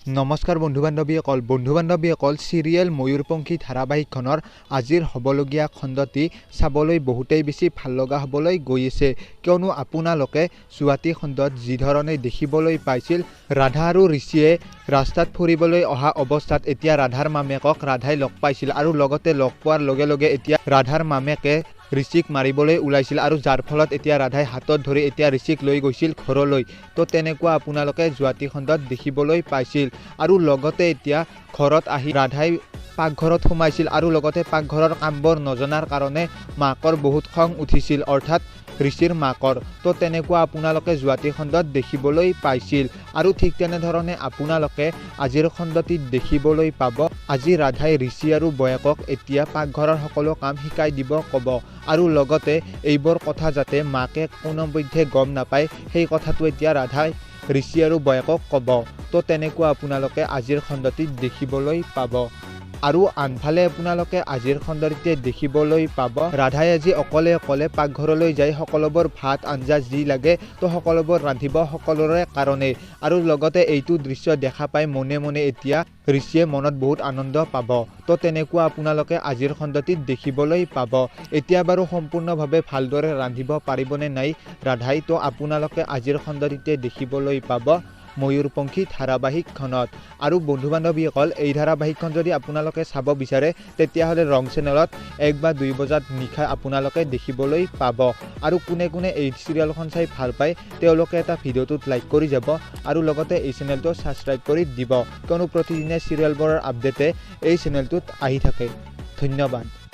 নমস্কাৰ বন্ধু বান্ধৱীসকল চিৰিয়েল ময়ূৰপঙ্খী ধাৰাবাহিকখনৰ আজিৰ হ'বলগীয়া খণ্ডটি চাবলৈ বহুতেই বেছি ভাল লগা হ'বলৈ গৈ আছে কিয়নো আপোনালোকে যোৱাটি খণ্ডত যি ধৰণে দেখিবলৈ পাইছিল ৰাধা আৰু ঋষিয়ে ৰাস্তাত ফুৰিবলৈ অহা অৱস্থাত এতিয়া ৰাধাৰ মামেকক ৰাধাই লগ পাইছিল আৰু লগতে লগ পোৱাৰ লগে লগে এতিয়া ৰাধাৰ মামেকে ঋষিক মাৰিবলৈ ওলাইছিল আৰু যাৰ ফলত এতিয়া ৰাধাই হাতত ধৰি এতিয়া ঋষিক লৈ গৈছিল ঘৰলৈ তো তেনেকুৱা আপোনালোকে যোৱাটি খণ্ডত দেখিবলৈ পাইছিল আৰু লগতে এতিয়া ঘৰত আহি ৰাধাই পাকঘৰত সোমাইছিল আৰু লগতে পাকঘৰৰ কামবোৰ নজনাৰ কাৰণে মাকৰ বহুত খং উঠিছিল অৰ্থাৎ ঋষিৰ মাকৰ তো তেনেকুৱা আপোনালোকে যোৱাটি খণ্ডত দেখিবলৈ পাইছিল আৰু ঠিক তেনেধৰণে আপোনালোকে আজিৰ খণ্ডটিত দেখিবলৈ পাব আজি ৰাধাই ঋষি আৰু বয়াকক এতিয়া পাকঘৰৰ সকলো কাম শিকাই দিব ক'ব আৰু লগতে এইবোৰ কথা যাতে মাকে কোনোপধ্যে গম নাপায় সেই কথাটো এতিয়া ৰাধাই ঋষি আৰু বয়াকক ক'ব তো তেনেকুৱা আপোনালোকে আজিৰ খণ্ডটিত দেখিবলৈ পাব আৰু আনফালে আপোনালোকে আজিৰ খণ্ডটিতে দেখিবলৈ পাব ৰাধাই আজি অকলে পাকঘৰলৈ যাই সকলোবোৰ ভাত আঞ্জা যি লাগে তো সকলোবোৰ ৰান্ধিব সকলোৰে কাৰণে আৰু লগতে এইটো দৃশ্য দেখা পাই মনে মনে এতিয়া ঋষিয়ে মনত বহুত আনন্দ পাব তো তেনেকুৱা আপোনালোকে আজিৰ খণ্ডটিত দেখিবলৈ পাব এতিয়া বাৰু সম্পূৰ্ণভাৱে ভালদৰে ৰান্ধিব পাৰিবনে নাই ৰাধাই তো আপোনালোকে আজিৰ খণ্ডটিতে দেখিবলৈ পাব ময়ূৰপঙ্খী ধাৰাবাহিকখনত আৰু বন্ধু বান্ধৱীসকল এই ধাৰাবাহিকখন যদি আপোনালোকে চাব বিচাৰে তেতিয়াহ'লে ৰং চেনেলত 1 বা 2 বজাত নিশা আপোনালোকে দেখিবলৈ পাব আৰু কোনে কোনে এই চিৰিয়েলখন চাই ভাল পায় তেওঁলোকে এটা ভিডিঅ'টোত লাইক কৰি যাব আৰু লগতে এই চেনেলটো ছাবস্ক্ৰাইব কৰি দিব কিয়নো প্ৰতিদিনে চিৰিয়েলবোৰৰ আপডেটে এই চেনেলটোত আহি থাকে ধন্যবাদ।